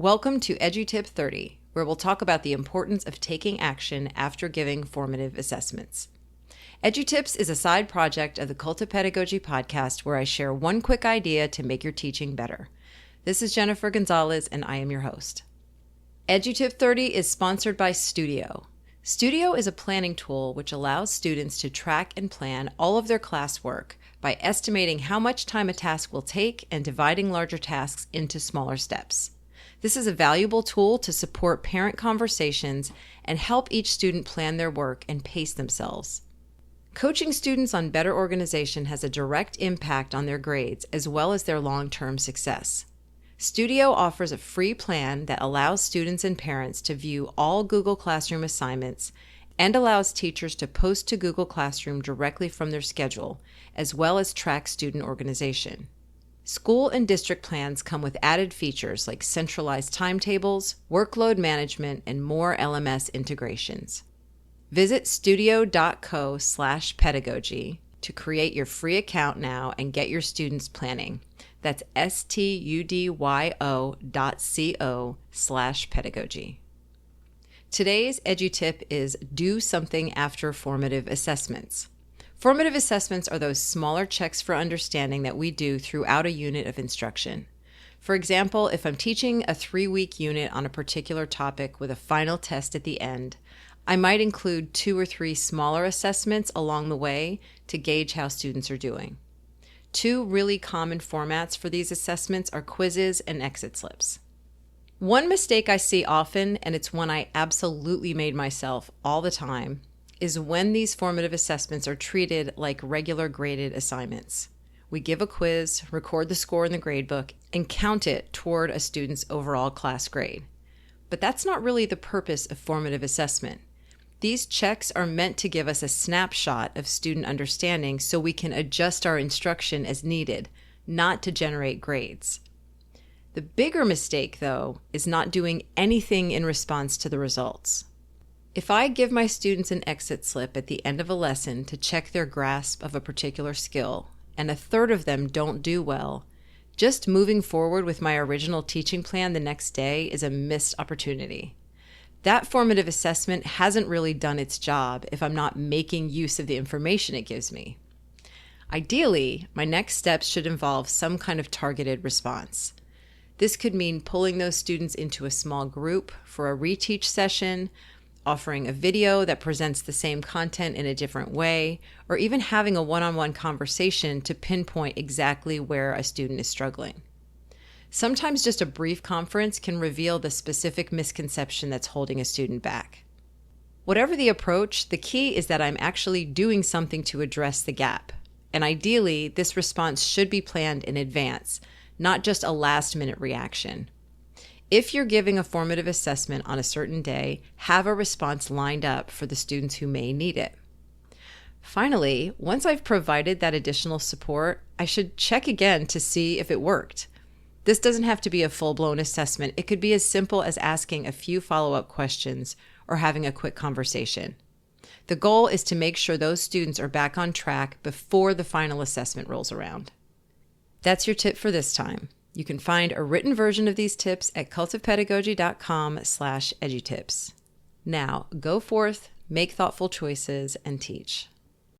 Welcome to EduTip 30, where we'll talk about the importance of taking action after giving formative assessments. EduTips is a side project of the Cult of Pedagogy podcast where I share one quick idea to make your teaching better. This is Jennifer Gonzalez, and I am your host. EduTip 30 is sponsored by Studio. Studio is a planning tool which allows students to track and plan all of their classwork by estimating how much time a task will take and dividing larger tasks into smaller steps. This is a valuable tool to support parent conversations and help each student plan their work and pace themselves. Coaching students on better organization has a direct impact on their grades as well as their long-term success. Studio offers a free plan that allows students and parents to view all Google Classroom assignments and allows teachers to post to Google Classroom directly from their schedule, as well as track student organization. School and district plans come with added features like centralized timetables, workload management, and more LMS integrations. Visit studio.co/pedagogy to create your free account now and get your students planning. That's studio.co/pedagogy. Today's EduTip is do something after formative assessments. Formative assessments are those smaller checks for understanding that we do throughout a unit of instruction. For example, if I'm teaching a 3-week unit on a particular topic with a final test at the end, I might include 2 or 3 smaller assessments along the way to gauge how students are doing. 2 really common formats for these assessments are quizzes and exit slips. One mistake I see often, and it's one I absolutely made myself all the time, is when these formative assessments are treated like regular graded assignments. We give a quiz, record the score in the gradebook, and count it toward a student's overall class grade. But that's not really the purpose of formative assessment. These checks are meant to give us a snapshot of student understanding so we can adjust our instruction as needed, not to generate grades. The bigger mistake, though, is not doing anything in response to the results. If I give my students an exit slip at the end of a lesson to check their grasp of a particular skill, and a third of them don't do well, just moving forward with my original teaching plan the next day is a missed opportunity. That formative assessment hasn't really done its job if I'm not making use of the information it gives me. Ideally, my next steps should involve some kind of targeted response. This could mean pulling those students into a small group for a reteach session, offering a video that presents the same content in a different way, or even having a one-on-one conversation to pinpoint exactly where a student is struggling. Sometimes just a brief conference can reveal the specific misconception that's holding a student back. Whatever the approach, the key is that I'm actually doing something to address the gap. And ideally, this response should be planned in advance, not just a last-minute reaction. If you're giving a formative assessment on a certain day, have a response lined up for the students who may need it. Finally, once I've provided that additional support, I should check again to see if it worked. This doesn't have to be a full-blown assessment. It could be as simple as asking a few follow-up questions or having a quick conversation. The goal is to make sure those students are back on track before the final assessment rolls around. That's your tip for this time. You can find a written version of these tips at cultofpedagogy.com/edutips. Now, go forth, make thoughtful choices, and teach.